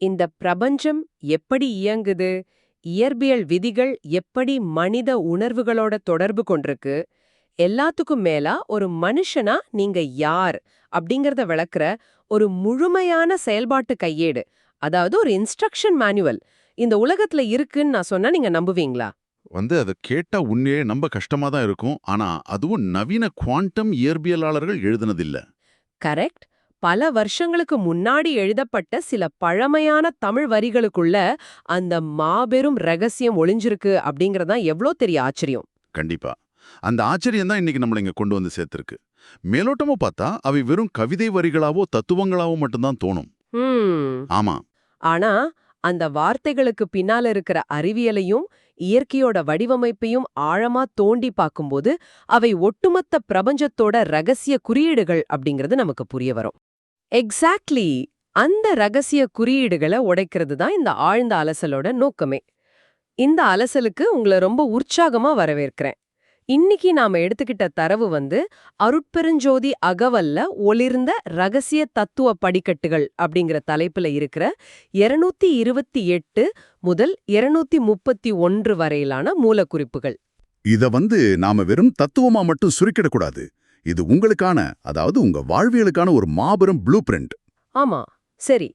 இந்த பிரபஞ்சம் எப்படி இயங்குது, இயற்பியல் விதிகள் எப்படி மனித உணர்வுகளோட தொடர்பு கொண்டிருக்கு, எல்லாத்துக்கும் மேலா ஒரு மனுஷனா நீங்க யார் அப்படிங்கறத விளக்குற ஒரு முழுமையான செயல்பாட்டு கையேடு, அதாவது ஒரு இன்ஸ்ட்ரக்ஷன் மேனுவல் இந்த உலகத்துல இருக்குன்னு நான் சொன்னா நீங்க நம்புவீங்களா? அத கேட்டா உண்மையே நம்ப கஷ்டமா தான் இருக்கும். ஆனா, அதுவும் நவீன குவாண்டம் இயற்பியலாளர்கள் எழுதுனதில்ல. கரெக்ட். பல வருஷங்களுக்கு முன்னாடி எழுதப்பட்ட சில பழமையான தமிழ் வரிகளுக்குள்ள அந்த மாபெரும் ரகசியம் ஒளிஞ்சிருக்கு அப்படிங்கறதான் எவ்ளோ பெரிய ஆச்சரியம். கண்டிப்பா. அந்த ஆச்சரியம் தான் இன்னைக்கு நம்மள இங்க கொண்டு வந்து சேர்த்திருக்கு. மேலோட்டமா பார்த்தா, அவை வெறும் கவிதை வரிகளாவோ, தத்துவங்களாவோ மட்டும்தான் தோணும். ஹம். ஆமா, ஆனா அந்த வார்த்தைகளுக்கு பின்னால இருக்கிற அறிவியலையும் இயற்கையோட வடிவமைப்பையும் ஆழமா தோண்டி பார்க்கும்போது அவை ஒட்டுமொத்த பிரபஞ்சத்தோட ரகசிய குறியீடுகள் அப்படிங்கிறது நமக்கு புரிய வரும். எக்ஸாக்ட்லி. அந்த ரகசிய குறியீடுகளை உடைக்கிறது தான் இந்த ஆழ்ந்த அலசலோட நோக்கமே. இந்த அலசலுக்கு உங்களை ரொம்ப உற்சாகமா வரவேற்கிறேன். இன்னைக்கு நாம எடுத்துக்கிட்ட தரவு அருட்பெருஞ்சோதி அகவல்ல ஒளிர்ந்த ரகசிய தத்துவ படிக்கட்டுகள் அப்படிங்கிற தலைப்புல இருக்கிற 228 முதல் 231 வரையிலான மூலக்குறிப்புகள். இத நாம வெறும் தத்துவமா மட்டும் சுருக்கிடக்கூடாது. இது உங்களுக்கான, அதாவது உங்க வாழ்வியலுக்கான ஒரு மாபெரும் ப்ளூ பிரிண்ட். ஆமா, சரி.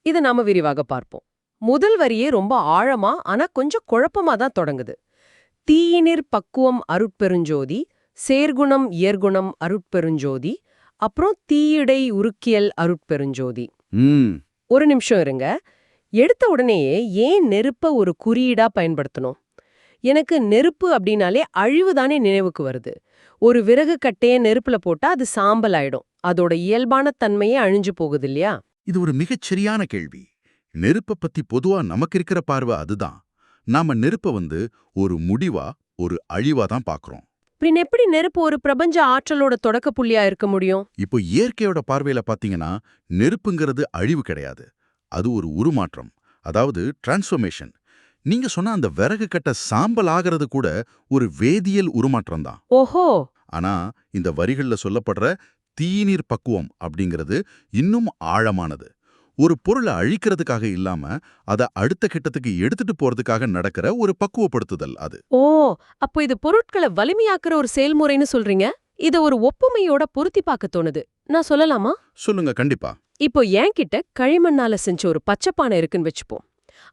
இத நாம விரிவாக பார்ப்போம். முதல் வரியே ரொம்ப ஆழமா ஆனா கொஞ்சம் குழப்பமா தான் தொடங்குது. தீயினிற் பக்குவம் அருட்பெருஞ்சோதி, சேர்குணம் இயற்குணம் அருட்பெருஞ்சோதி, அப்புறம் தீயிடை உருக்கியல் அருட்பெருஞ்சோதி. ஒரு நிமிஷம் இருங்க. எடுத்த உடனேயே ஏன் நெருப்ப ஒரு குறியீடா பயன்படுத்தணும்? எனக்கு நெருப்பு அப்படின்னாலே அழிவு தானே நினைவுக்கு வருது. ஒரு விறகு கட்டைய நெருப்புல போட்டா அது சாம்பல் ஆயிடும். அதோட இயல்பான தன்மையே அழிஞ்சு போகுது இல்லையா? இது ஒரு மிகச்சரியான கேள்வி. நெருப்ப பத்தி பொதுவா நமக்கு இருக்கிற பார்வை அதுதான். நாம நெருப்ப ஒரு முடிவா, ஒரு அழிவா தான் பாக்குறோம். பின் எப்படி நெருப்பு ஒரு பிரபஞ்ச ஆற்றலோட தொடக்க புள்ளியா இருக்க முடியும்? இப்போ இயற்கையோட பார்வையில பாத்தீங்கன்னா, நெருப்புங்கிறது அழிவு கிடையாது. அது ஒரு உருமாற்றம், அதாவது டிரான்ஸ்ஃபர்மேஷன். நீங்க சொன்ன அந்த விறகு கட்ட சாம்பல் ஆகிறது கூட ஒரு வேதியியல் உருமாற்றம் தான். ஓஹோ. ஆனா இந்த வரிகள்ல சொல்லப்படுற தீநீர் பக்குவம் அப்படிங்கிறது இன்னும் ஆழமானது. ஒரு பொருளை அழிக்கிறதுக்காக இல்லாம அதை அடுத்த கிட்டத்துக்கு எடுத்துட்டு போறதுக்காக நடக்கிற ஒரு பக்குவப்படுத்துதல் அது. ஓ, அப்போ இது பொருட்களை வலிமையாக்குற ஒரு செயல்முறைன்னு சொல்றீங்க? இத ஒரு ஒப்புமையோட பொருத்தி பார்க்க தோணுது. நான் சொல்லலாமா? சொல்லுங்க, கண்டிப்பா. இப்போ என்கிட்ட களிமண்ணால செஞ்ச ஒரு பச்சைப்பானை இருக்குன்னு வச்சுப்போம்.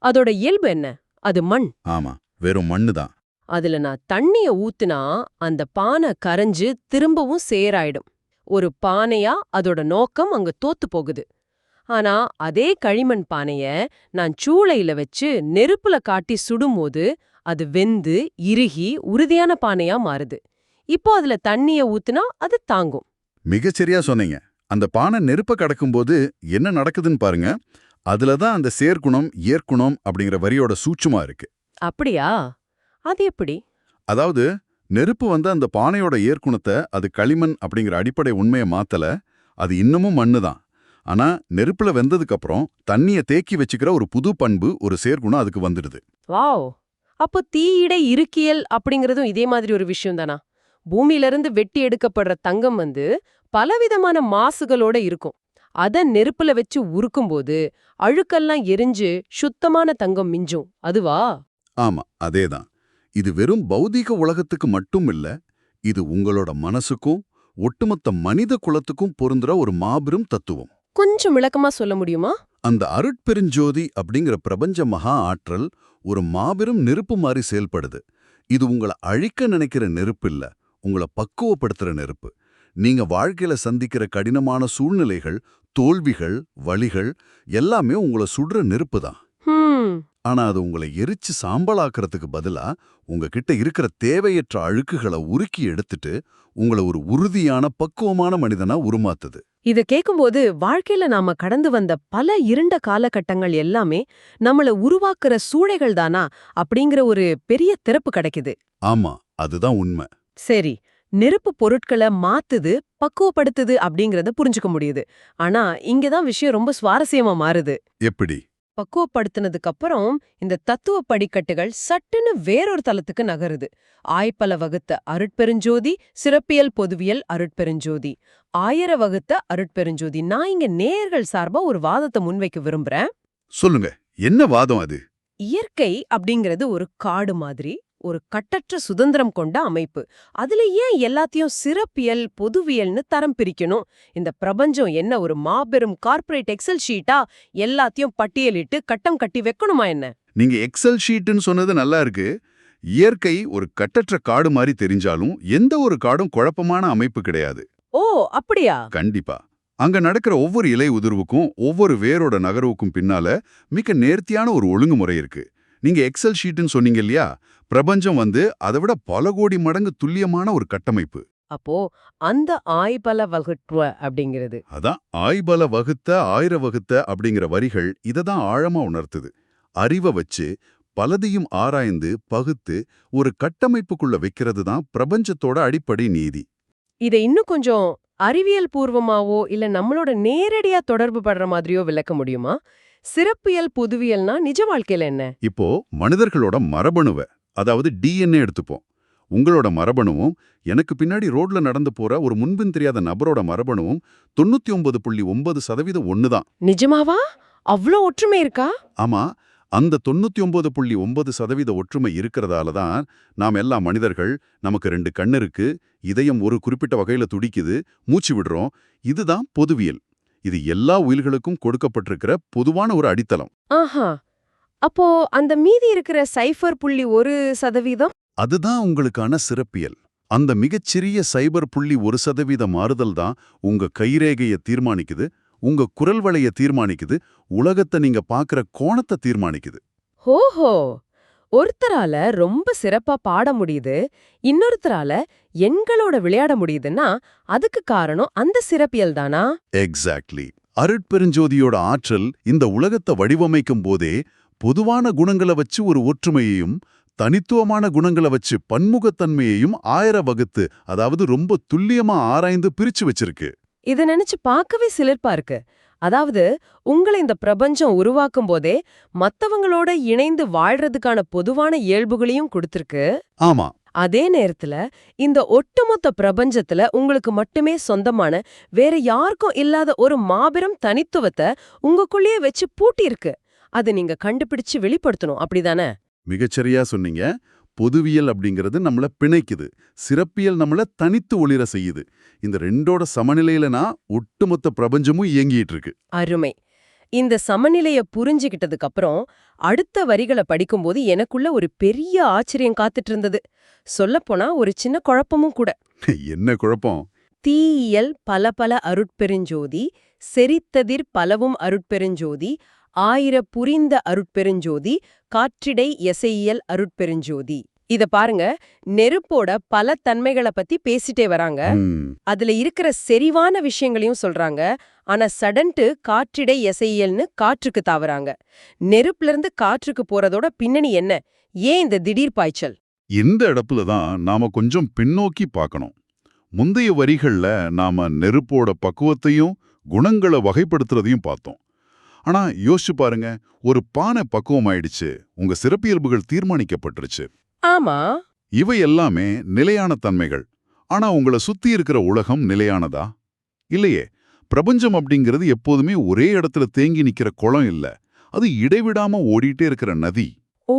அதோட இயல்பு என்ன? அது மண். ஆமா, வெறும் மண்ணு தான். அதுல நான் தண்ணிய ஊத்துனா அந்த பானை கரைஞ்சு திரும்பவும் சேராயிடும். ஒரு பானையா அதோட நோக்கம் அங்க தோத்து போகுது. ஆனா அதே களிமண் பானைய நான் சூளையில வச்சு நெருப்புல காட்டி சுடும்போது அது வெந்து இறுகி உறுதியான பானையா மாறுது. இப்போ அதுல தண்ணிய ஊத்துனா அது தாங்கும். மிகச்சரியா சொன்னீங்க. அந்த பானை நெருப்ப கடக்கும்போது என்ன நடக்குதுன்னு பாருங்க. அதுலதான் அந்த சேர்க்குணம் இயற்குணம் அப்படிங்கிற வரியோட சூட்சுமா இருக்கு. அப்படியா? அது எப்படி? அதாவது நெருப்பு அந்த பானையோட இயற்குணத்தை, அது களிமண் அப்படிங்கிற அடிப்படை உண்மையை மாத்தல. அது இன்னமும் மண்ணு தான். ஆனா நெருப்புல வெந்ததுக்கு அப்புறம் தண்ணிய தேக்கி வச்சுக்கிற ஒரு புது பண்பு, ஒரு சேர்க்குணம் அதுக்கு வந்துடுது. வாவ். அப்போ தீயிடை இருக்கியல் அப்படிங்கறதும் இதே மாதிரி ஒரு விஷயம் தானா? பூமியிலிருந்து வெட்டி எடுக்கப்படுற தங்கம் பலவிதமான மாசுகளோட இருக்கும். அத நெருப்புல வச்சு உருக்கும்போது அழுக்கெல்லாம் எரிஞ்சு சுத்தமான தங்கம் மிஞ்சும், அதுவா? ஆமா, அதேதான். இது வெறும் பௌதீக உலகத்துக்கு மட்டும் இல்ல. இது உங்களோட மனசுக்கும் ஒட்டுமொத்த மனித குலத்துக்கும் பொருந்துற ஒரு மாபெரும் தத்துவம். கொஞ்சம் விளக்கமா சொல்ல முடியுமா? அந்த அருட்பெருஞ்சோதி அப்படிங்கிற பிரபஞ்ச மகா ஆற்றல் ஒரு மாபெரும் நெருப்பு மாதிரி செயல்படுது. இது உங்களை அழிக்க நினைக்கிற நெருப்பு இல்ல, உங்களை பக்குவப்படுத்துற நெருப்பு. நீங்க வாழ்க்கையில சந்திக்கிற கடினமான சூழ்நிலைகள், தோல்விகள், வலிகள் எல்லாமே உங்களை சுடுற நெருப்பு தான். ஆனா அது உங்களை எரிச்சு சாம்பலாக்குறதுக்கு பதிலா உங்ககிட்ட இருக்கிற தேவையற்ற அழுக்குகளை உருக்கி எடுத்துட்டு உங்களை ஒரு உறுதியான பக்குவமான மனிதனா உருமாத்துது. இத கேக்கும்போது வாழ்க்கையில நாம கடந்து வந்த பல இருண்ட காலகட்டங்கள் எல்லாமே நம்மள உருவாக்குற சூளைகள் தானா அப்படிங்கிற ஒரு பெரிய திறப்பு கிடைக்குது. ஆமா, அதுதான் உண்மை. சரி, நெருப்பு பொருட்களை மாத்துது, பக்குவப்படுத்துது அப்படிங்கறத புரிஞ்சுக்க முடியுது. ஆனா இங்கதான் விஷயம் ரொம்ப சுவாரஸ்யமா மாறுது. எப்படி? பக்குவப்படுத்தினதுக்கு அப்புறம் இந்த தத்துவ படிக்கட்டுகள் சட்டுன்னு வேறொரு தளத்துக்கு நகருது. ஆய்ப்பல வகுத்த அருட்பெருஞ்சோதி, சிறப்பியல் பொதுவியல் அருட்பெருஞ்சோதி, ஆயிர வகுத்த அருட்பெருஞ்சோதி. நான் இங்க நேயர்கள் சார்பா ஒரு வாதத்தை முன்வைக்க விரும்புறேன். சொல்லுங்க, என்ன வாதம் அது? இயற்கை அப்படிங்கிறது ஒரு காடு மாதிரி, ஒரு கட்டற்ற சுதந்திரம் கொண்ட அமைப்பு. அதுல ஏன் எல்லாத்தையும் சிறப்பியல், பொதுவியல்னு தரம் பிரிக்கணும்? இந்த பிரபஞ்சம் என்ன ஒரு மாபெரும் கார்ப்பரேட் எக்ஸல் ஷீட்டா? எல்லாத்தையும் பட்டியலிட்டு கட்டம் கட்டி வைக்கணுமா என்ன? நீங்க எக்ஸல் ஷீட்னு சொன்னது நல்லா இருக்கு. இயற்கை ஒரு கட்டற்ற காடு மாதிரி தெரிஞ்சாலும் எந்த ஒரு காடும் குழப்பமான அமைப்பு கிடையாது. ஓ, அப்படியா? கண்டிப்பா. அங்க நடக்கிற ஒவ்வொரு இலை உதிர்வுக்கும் ஒவ்வொரு வேரோட நகர்வுக்கும் பின்னால மிக நேர்த்தியான ஒரு ஒழுங்குமுறை இருக்கு. நீங்க எக்ஸல் ஷீட்னு சொன்னீங்க இல்லையா, பிரபஞ்சம் அதை விட பல கோடி மடங்கு துல்லியமான ஒரு கட்டமைப்பு. அப்போ அந்த ஆய்பல வகுட்வ அப்படிங்கிறது அதான் ஆய்பல வகுத்த ஆயிர வகுத்த அப்படிங்கிற வரிகள் இததான் ஆழமா உணர்த்துது. அறிவை வச்சு பலதையும் ஆராய்ந்து பகுத்து ஒரு கட்டமைப்புக்குள்ள வைக்கிறது தான் பிரபஞ்சத்தோட அடிப்படை நீதி. இதை இன்னும் கொஞ்சம் அறிவியல் பூர்வமாவோ இல்ல நம்மளோட நேரடியா தொடர்பு படுற மாதிரியோ விளக்க முடியுமா? சிறப்பியல் பொதுவியல்னா நிஜ வாழ்க்கையில என்ன? இப்போ மனிதர்களோட மரபணுவை, அதாவது டிஎன்ஏ எடுத்துப்போம். உங்களோட மரபணுவும் எனக்கு பின்னாடி ரோட்ல நடந்து போற ஒரு முன்பின் தெரியாத நபரோட மரபணுவும் 99.9% ஒண்ணுதான். நிஜமாவா? அவ்ளோ ஒற்றுமை இருக்கா? ஆமா, அந்த 99.9% ஒற்றுமை இருக்கிறதால தான் நாம் எல்லாம் மனிதர்கள். நமக்கு 2 கண் இருக்கு, இதயம் ஒரு குறிப்பிட்ட வகையில துடிக்குது, மூச்சு விடுறோம். இதுதான் பொதுவியல். இது எல்லா உயிர்களுக்கும் கொடுக்கப்பட்டிருக்கிற பொதுவான ஒரு அடித்தளம். ஆஹா. அப்போ அந்த மீதி இருக்கிற 0.1% அதுதான் உங்களுக்கான சிறப்பியல். அந்த மிகச்சிறிய 0.1% மாறுதல் தான் உங்க கைரேகையை தீர்மானிக்குது, உங்க குரல் வளைய தீர்மானிக்குது, உலகத்தை நீங்க பார்க்கிற கோணத்தை தீர்மானிக்குது. ஓஹோ! ஒருத்தரால ரொம்ப சிறப்பா பாட முடியுது, இன்னொருத்தரால எண்களோட விளையாட முடியுதுன்னா அதுக்கு காரணம் அந்த சிறப்பியல் தானா? எக்ஸாக்ட்லி. அருட்பெருஞ்சோதியோட ஆற்றல் இந்த உலகத்தை வடிவமைக்கும் போதே பொதுவான குணங்களை வச்சு ஒரு ஒற்றுமையையும் தனித்துவமான குணங்களை வச்சு பன்முகத்தன்மையையும் ஆயிர வகுத்து, அதாவது ரொம்ப துல்லியமா ஆராய்ந்து பிரிச்சு வச்சிருக்கு. இத நினைச்சு பார்க்கவே சிலிர்ப்பா இருக்கு. அதாவது உங்களை இந்த பிரபஞ்சம் உருவாக்கும் போதே மத்தவங்களோட இணைந்து வாழ்றதுக்கான பொதுவான இயல்புகளையும் கொடுத்திருக்கு. ஆமா, அதே நேரத்துல இந்த ஒட்டுமொத்த பிரபஞ்சத்துல உங்களுக்கு மட்டுமே சொந்தமான வேற யாருக்கும் இல்லாத ஒரு மாபெரும் தனித்துவத்தை உங்களுக்குள்ளேயே வச்சு பூட்டியிருக்கு. அது நீங்க கண்டுபிடிச்சு வெளிப்படுத்தணும், அப்படிதானே? மிகச்சரியா சொன்னீங்க. பொதுவியல் அப்படிங்கிறது நம்மள பிணைக்குது, சிறப்பியல் நம்மள தனித்து ஒளிர செய்யுது. இந்த ரெண்டோட சமநிலையிலனா ஒட்டுமொத்த பிரபஞ்சமும் இயங்கிட்டு இருக்கு. அருமை. இந்த சமநிலைய புரிஞ்சுகிட்டதுக்கு அப்புறம் அடுத்த வரிகளை படிக்கும்போது எனக்குள்ள ஒரு பெரிய ஆச்சரியம் காத்துட்டு இருந்தது. சொல்லப்போனா ஒரு சின்ன குழப்பமும் கூட. என்ன குழப்பம்? தீயியல் பல பல அருட்பெருஞ்சோதி, செரித்ததிர் பலவும் அருட்பெருஞ்சோதி, ஆயிர புரிந்த அருட்பெருஞ்சோதி, காற்றிடை எசையியல் அருட்பெருஞ்சோதி. இத பாருங்க, நெருப்போட பல தன்மைகளை பத்தி பேசிட்டே வராங்க. அதுல இருக்கிற செறிவான விஷயங்களையும் சொல்றாங்க. ஆனா சடன்ட்டு காற்றிடை எசையியல்னு காற்றுக்கு தாவறாங்க. நெருப்புல இருந்து காற்றுக்கு போறதோட பின்னணி என்ன? ஏன் இந்த திடீர் பாய்ச்சல்? இந்த இடத்துல தான் நாம கொஞ்சம் பின்னோக்கி பார்க்கணும். முந்தைய வரிகள்ல நாம நெருப்போட பக்குவத்தையும் குணங்களை வகைப்படுத்துறதையும் பார்த்தோம். ஆனா யோசிச்சு பாருங்க, ஒரு பானை பக்குவம் ஆயிடுச்சு, உங்க சிறப்பியல்புகள் தீர்மானிக்கப்பட்டுருச்சு. ஆமா. இவை எல்லாமே நிலையான தன்மைகள். ஆனா உங்களை சுத்தி இருக்கிற உலகம் நிலையானதா? இல்லையே. பிரபஞ்சம் அப்படிங்கிறது எப்போதுமே ஒரே இடத்துல தேங்கி நிக்கிற குளம் இல்ல, அது இடைவிடாம ஓடிட்டே இருக்கிற நதி. ஓ,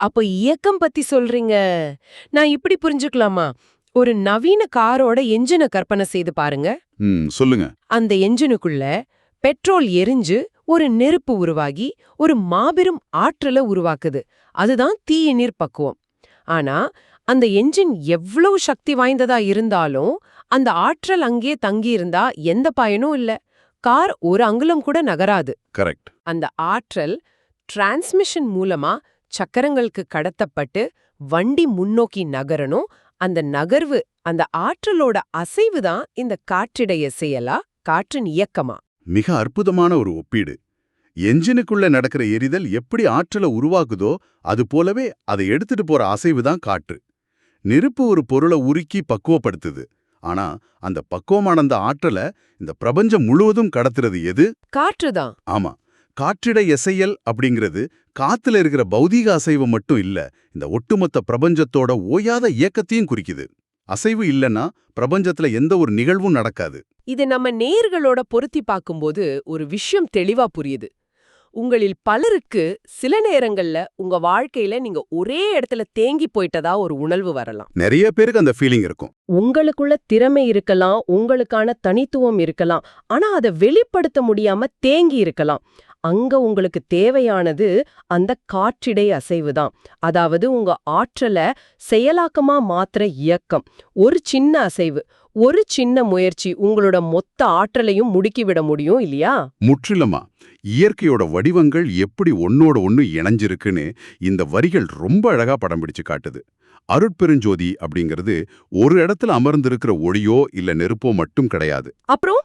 அப்ப இயக்கம் பத்தி சொல்றீங்க. நான் இப்படி புரிஞ்சுக்கலாமா? ஒரு நவீன காரோட என்ஜினை கற்பனை செய்து பாருங்க. சொல்லுங்க. அந்த என்ஜினுக்குள்ள பெட்ரோல் எரிஞ்சு ஒரு நெருப்பு உருவாகி ஒரு மாபெரும் ஆற்றலை உருவாக்குது. அதுதான் தீயிநீர் பக்குவம். ஆனா அந்த என்ஜின் எவ்வளவு சக்தி வாய்ந்ததா இருந்தாலும் அந்த ஆற்றல் அங்கே தங்கியிருந்தா எந்த பயனும் இல்ல. கார் ஒரு அங்குலம் கூட நகராது. கரெக்ட். அந்த ஆற்றல் டிரான்ஸ்மிஷன் மூலமா சக்கரங்களுக்கு கடத்தப்பட்டு வண்டி முன்னோக்கி நகரணும். அந்த நகர்வு, அந்த ஆற்றலோட அசைவு தான் இந்த காற்றிடைய செயலா, காற்றின் இயக்கமா? மிக அற்புதமான ஒரு ஒப்பீடு. என்ஜினுக்குள்ள நடக்கிற எரிதல் எப்படி ஆற்றலை உருவாக்குதோ அது போலவே அதை எடுத்துட்டு போற அசைவு தான் காற்று. நெருப்பு ஒரு பொருளை உருக்கி பக்குவப்படுத்துது. ஆனா அந்த பக்குவமான அந்த ஆற்றலை இந்த பிரபஞ்சம் முழுவதும் கடத்துறது எது? காற்றுதான். ஆமா, காற்றிடை எசையல் அப்படிங்கிறது காத்துல இருக்கிற பௌதீக அசைவு மட்டும் இல்ல, இந்த ஒட்டுமொத்த பிரபஞ்சத்தோட ஓயாத இயக்கத்தையும் குறிக்குது. அசைவு இல்லைன்னா பிரபஞ்சத்துல எந்த ஒரு நிகழ்வும் நடக்காது. இது நம்ம நேர்களோட பொருத்தி பார்க்கும்போது ஒரு விஷயம் தெளிவா புரியுது. உங்களில் பலருக்கு சில நேரங்கள்ல உங்க வாழ்க்கையில நீங்க ஒரே இடத்துல தேங்கி போயிட்டதா ஒரு உணர்வு வரலாம். நிறைய பேருக்கு அந்த ஃபீலிங் இருக்கும். உங்களுக்குள்ள திறமை இருக்கலாம், உங்களுக்கான தனித்துவம் இருக்கலாம், ஆனா அதை வெளிப்படுத்த முடியாம தேங்கி இருக்கலாம். அங்க உங்களுக்கு தேவையானது அந்த காற்றிடை அசைவுதான். அதாவது உங்க ஆற்றல செயலாக்கமா மாத்துற இயக்கம். ஒரு சின்ன அசைவு, ஒரு சின்ன முயற்சி உங்களோட மொத்த ஆற்றலையும் முடுக்கிவிட முடியும் இல்லையா? முற்றிலுமா. இயற்கையோட வடிவங்கள் எப்படி ஒன்னோட ஒன்னு இணைஞ்சிருக்குன்னு இந்த வரிகள் ரொம்ப அழகா படம் பிடிச்சு காட்டுது. அருட்பெருஞ்சோதி அப்படிங்கிறது ஒரு இடத்துல அமர்ந்திருக்கிற ஒளியோ இல்ல நெருப்போ மட்டும் கிடையாது. அப்புறம்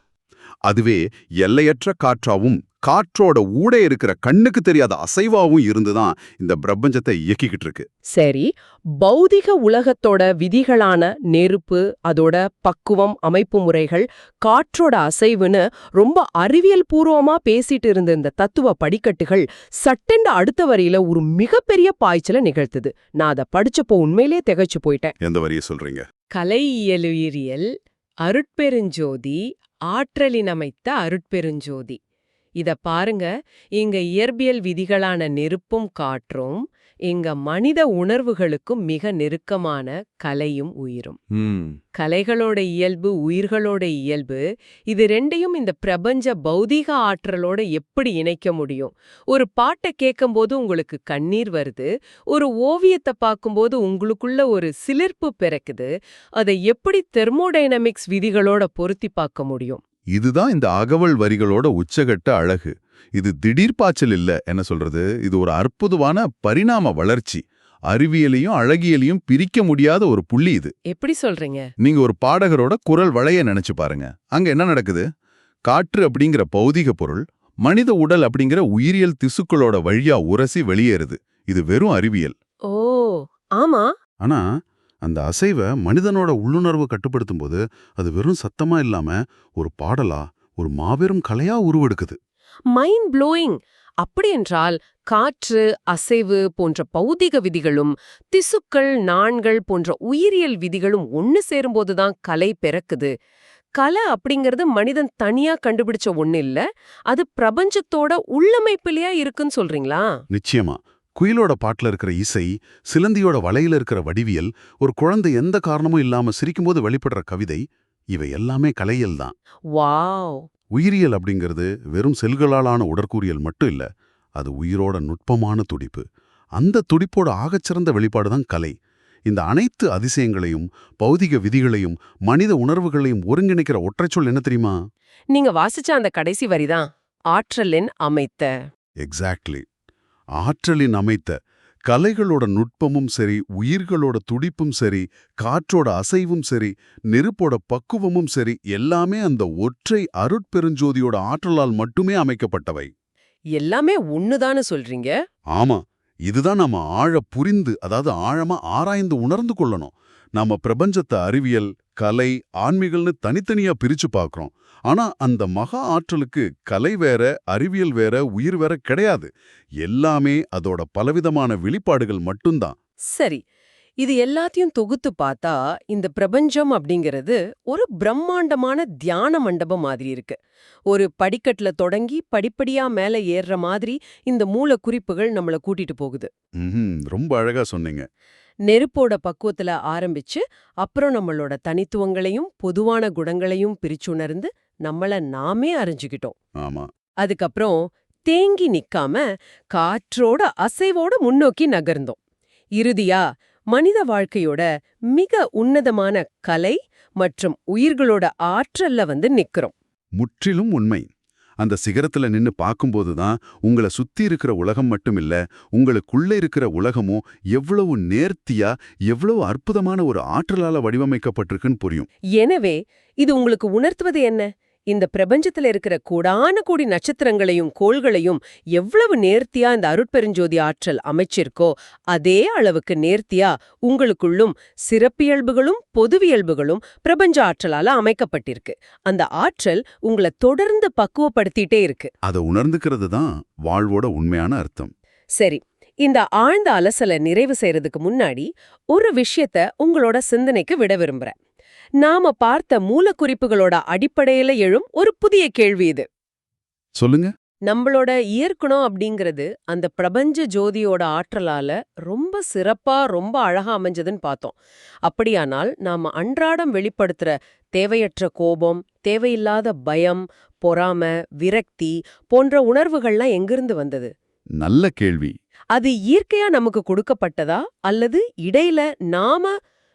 அதுவே எல்லையற்ற காற்றாவும் காற்றோட ஊடே இருக்கிற கண்ணுக்கு தெரியாத அசைவாவும் இருந்துதான் இந்த பிரபஞ்சத்தை இயக்கிக்கிட்டு இருக்கு. சரி, பௌதிக உலகத்தோட விதிகளான நெருப்பு, அதோட பக்குவம், அமைப்பு முறைகள், காற்றோட அசைவுன்னு ரொம்ப அறிவியல் பூர்வமா பேசிட்டு இருந்த இந்த தத்துவ படிக்கட்டுகள் சட்டென்று அடுத்த வரியில ஒரு மிகப்பெரிய பாய்ச்சல நிகழ்த்துது. நான் அதை படிச்சப்போ உண்மையிலே திகைச்சு போயிட்டேன். எந்த வரியை சொல்றீங்க? கலையியலுயிரியல், அருட்பெருஞ்சோதி, ஆற்றலினமைத்த அருட்பெருஞ்சோதி. இத பாருங்க, இங்க இயற்பியல் விதிகளான நெருப்பும் காற்றும், இங்க மனித உணர்வுகளுக்கும் மிக நெருக்கமான கலையும் உயிரும். கலைகளோட இயல்பு, உயிர்களோட இயல்பு, இது ரெண்டையும் இந்த பிரபஞ்ச பௌதீக ஆற்றலோட எப்படி இணைக்க முடியும்? ஒரு பாட்டை கேட்கும்போது உங்களுக்கு கண்ணீர் வருது, ஒரு ஓவியத்தை பார்க்கும்போது உங்களுக்குள்ள ஒரு சிலிர்ப்பு பிறக்குது. அதை எப்படி தெர்மோடைனமிக்ஸ் விதிகளோட பொருத்தி பார்க்க முடியும்? இதுதான் இந்த அகவல் வரிகளோட உச்சகட்ட அழகு. இது திடீர் பாய்ச்சல் இல்ல, என்ன சொல்றது, இது ஒரு அற்புதமான பரிணாம வளர்ச்சி. அறிவியலையும் அழகியலையும் பிரிக்க முடியாத ஒரு புள்ளி இது. எப்படி சொல்றீங்க? நீங்க ஒரு பாடகரோட குரல் வளைய நினைச்சு பாருங்க. அங்க என்ன நடக்குது? காற்று அப்படிங்கிற பௌதிக பொருள் மனித உடல் அப்படிங்கிற உயிரியல் திசுக்களோட வழியா உரசி வெளியேறுது. இது வெறும் அறிவியல். ஓ, ஆமா. ஆனா அந்த அசைவை மனிதனோட உள்ளுணர்வு கட்டுப்படுத்தும் போது அது வெறும் சத்தமா இல்லாம ஒரு பாடலா, ஒரு மாபெரும் கலையா உருவெடுக்குது. Mind blowing. அப்படியென்றால் காற்று, அசைவு போன்ற பௌதிக விதிகளும் திசுக்கள், நாண்கள் போன்ற உயிரியல் விதிகளும் ஒன்னு சேரும்போதுதான் கலை பிறக்குது. கலை அப்படிங்கிறது மனிதன் தனியா கண்டுபிடிச்ச ஒண்ணு இல்ல, அது பிரபஞ்சத்தோட உள்ளமைப்பிலையா இருக்குன்னு சொல்றீங்களா? நிச்சயமா. குயிலோட பாட்டுல இருக்கிற இசை, சிலந்தியோட வலையில இருக்கிற வடிவியல், ஒரு குழந்தை எந்த காரணமும் இல்லாம சிரிக்கும்போது வெளிப்படுற கவிதை, இவை எல்லாமே கலையல் தான். வாவ். உயிரியல் அப்படிங்கிறது வெறும் செல்களாலான உடற்கூறியல் மட்டும் இல்ல, அது உயிரோட நுட்பமான துடிப்பு. அந்த துடிப்போட ஆகச்சிறந்த வெளிப்பாடுதான் கலை. இந்த அனைத்து அதிசயங்களையும் பௌதிக விதிகளையும் மனித உணர்வுகளையும் ஒருங்கிணைக்கிற ஒற்றைச்சொல் என்ன தெரியுமா? நீங்க வாசிச்ச அந்த கடைசி வரிதான், ஆற்றலின் அமைத்த. எக்ஸாக்ட்லி. ஆற்றலின் அமைத்த. கலைகளோட நுட்பமும் சரி, உயிர்களோட துடிப்பும் சரி, காற்றோட அசைவும் சரி, நெருப்போட பக்குவமும் சரி, எல்லாமே அந்த ஒற்றை அருட்பெருஞ்சோதியோட ஆற்றலால் மட்டுமே அமைக்கப்பட்டவை. எல்லாமே ஒண்ணுதான்னு சொல்றீங்க? ஆமா. இதுதான் நாம புரிந்து, அதாவது ஆழமா ஆராய்ந்து உணர்ந்து கொள்ளணும். நாம பிரபஞ்சத்தை அறிவியல், கலை, ஆன்மீகல்னு தனித்தனியா பிரிச்சு பார்க்கறோம். ஆனா அந்த மகா ஆற்றலுக்கு கலை வேற, அறிவியல் வேற, உயிர் வேற கிடையாது. எல்லாமே அதோட பலவிதமான வெளிப்பாடுகள் மட்டும்தான். சரி, இது எல்லாத்தையும் தொகுத்து பார்த்தா இந்த பிரபஞ்சம் அப்படிங்கிறது ஒரு பிரம்மாண்டமான தியான மண்டபம் மாதிரி இருக்கு. ஒரு படிக்கட்டுல தொடங்கி படிப்படியா மேல ஏறுற மாதிரி இந்த மூல குறிப்புகள் நம்மள கூட்டிட்டு போகுது. ரொம்ப அழகா சொன்னீங்க. நெருப்போட பக்குவத்துல ஆரம்பிச்சு அப்புறம் நம்மளோட தனித்துவங்களையும் பொதுவான குணங்களையும் பிரிச்சுணர்ந்து நம்மள நாமே அறிஞ்சுக்கிட்டோம். ஆமா. அதுக்கப்புறம் தேங்கி நிக்காம காற்றோட அசைவோட முன்னோக்கி நகர்ந்தோம். இறுதியா மனித வாழ்க்கையோட மிக உன்னதமான கலை மற்றும் உயிர்களோட ஆற்றல்ல வந்து நிக்கிறோம். முற்றிலும் உண்மை. அந்த சிகரத்துல நின்னு பார்க்கும்போதுதான் உங்களை சுத்தி இருக்கிற உலகம் மட்டும் இல்ல, உங்களுக்குள்ள இருக்கிற உலகமும் எவ்வளவு நேர்த்தியா, எவ்வளவு அற்புதமான ஒரு ஆற்றலால வடிவமைக்கப்பட்டிருக்குன்னு புரியும். எனவே இது உங்களுக்கு உணர்த்துவது என்ன? இந்த பிரபஞ்சத்துல இருக்கிற கோடான கோடி நட்சத்திரங்களையும் கோள்களையும் எவ்வளவு நேர்த்தியா இந்த அருட்பெருஞ்சோதி ஆற்றல் அமைச்சிருக்கோ அதே அளவுக்கு நேர்த்தியா உங்களுக்குள்ளும் சிறப்பியல்புகளும் பொதுவியல்புகளும் பிரபஞ்ச ஆற்றலால அமைக்கப்பட்டிருக்கு. அந்த ஆற்றல் உங்களை தொடர்ந்து பக்குவப்படுத்திட்டே இருக்கு. அதை உணர்ந்துக்கிறது தான் வாழ்வோட உண்மையான அர்த்தம். சரி, இந்த ஆழ்ந்த அலசலை நிறைவு செய்யறதுக்கு முன்னாடி ஒரு விஷயத்த உங்களோட சிந்தனைக்கு விட விரும்புறேன். நாம பார்த்த மூலக்குறிப்புகளோட அடிப்படையில எழும் ஒரு புதிய கேள்வி இது. சொல்லுங்க. நம்மளோட இயற்குணம் அப்படிங்கிறது அந்த பிரபஞ்ச ஜோதியோட ஆற்றலால ரொம்ப சிறப்பா ரொம்ப அழகா அமைஞ்சதுன்னு பார்த்தோம். அப்படியானால் நாம அன்றாடம் வெளிப்படுத்துற தேவையற்ற கோபம், தேவையில்லாத பயம், பொறாமை, விரக்தி போன்ற உணர்வுகள்லாம் எங்கிருந்து வந்தது? நல்ல கேள்வி. அது இயற்கையா நமக்கு கொடுக்கப்பட்டதா அல்லது இடையில நாம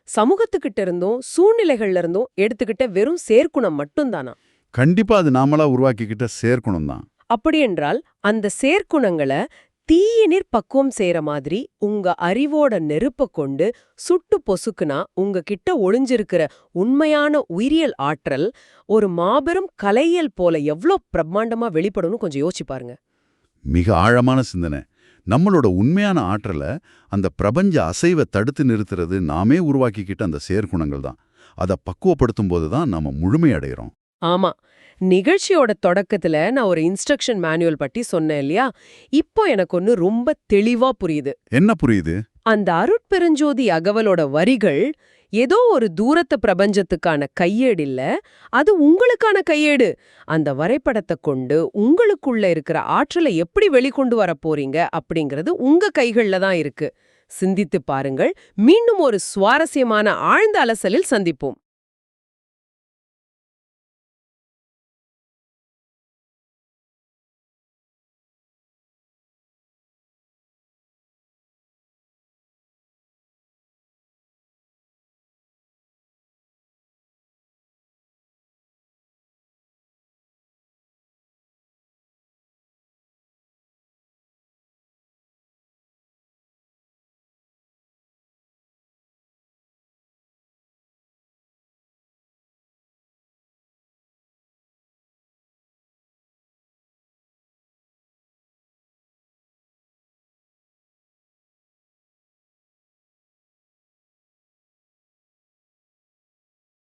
சமூகத்துக்கிட்ட இருந்தும் சூழ்நிலைகள்ல இருந்தும் எடுத்துக்கிட்ட வெறும் சேர்க்குணம் மட்டும்தானா? கண்டிப்பா அது நாமளா உருவாக்கிக்கிட்ட சேர்க்கணும் தான். அப்படியென்றால் அந்த சேர்க்குணங்களை தீயினிற் பக்குவம் செய்யற மாதிரி உங்க அறிவோட நெருப்ப கொண்டு சுட்டு பொசுக்குனா உங்க கிட்ட ஒளிஞ்சிருக்கிற உண்மையான உயிரியல் ஆற்றல் ஒரு மாபெரும் கலையியல் போல எவ்ளோ பிரம்மாண்டமா வெளிப்படும்னு கொஞ்சம் யோசிச்சு பாருங்க. மிக ஆழமான சிந்தனை. நம்மளோட உண்மையான ஆற்றலை அந்த பிரபஞ்ச அசைவை தடுத்து நிறுத்துறது நாமே உருவாக்கிக்கிட்ட அந்த செயற்குணங்கள் தான். அதை பக்குவப்படுத்தும் போது தான் நாம முழுமையடைகிறோம். ஆமா, நிகழ்ச்சியோட தொடக்கத்துல நான் ஒரு இன்ஸ்ட்ரக்ஷன் மேனுவல் பத்தி சொன்னேன் இல்லையா? இப்போ எனக்கு ஒன்னு ரொம்ப தெளிவா புரியுது. என்ன புரியுது? அந்த அருட்பெருஞ்சோதி அகவலோட வரிகள் ஏதோ ஒரு தூரத்து பிரபஞ்சத்துக்கான கையேடு இல்ல, அது உங்களுக்கான கையேடு. அந்த வரைபடத்தை கொண்டு உங்களுக்குள்ள இருக்கிற ஆற்றலை எப்படி வெளிக்கொண்டு வர போறீங்க அப்படிங்கிறது உங்க கைகள்ல தான் இருக்கு. சிந்தித்து பாருங்கள். மீண்டும் ஒரு சுவாரஸ்யமான ஆழ்ந்த அலசலில் சந்திப்போம்.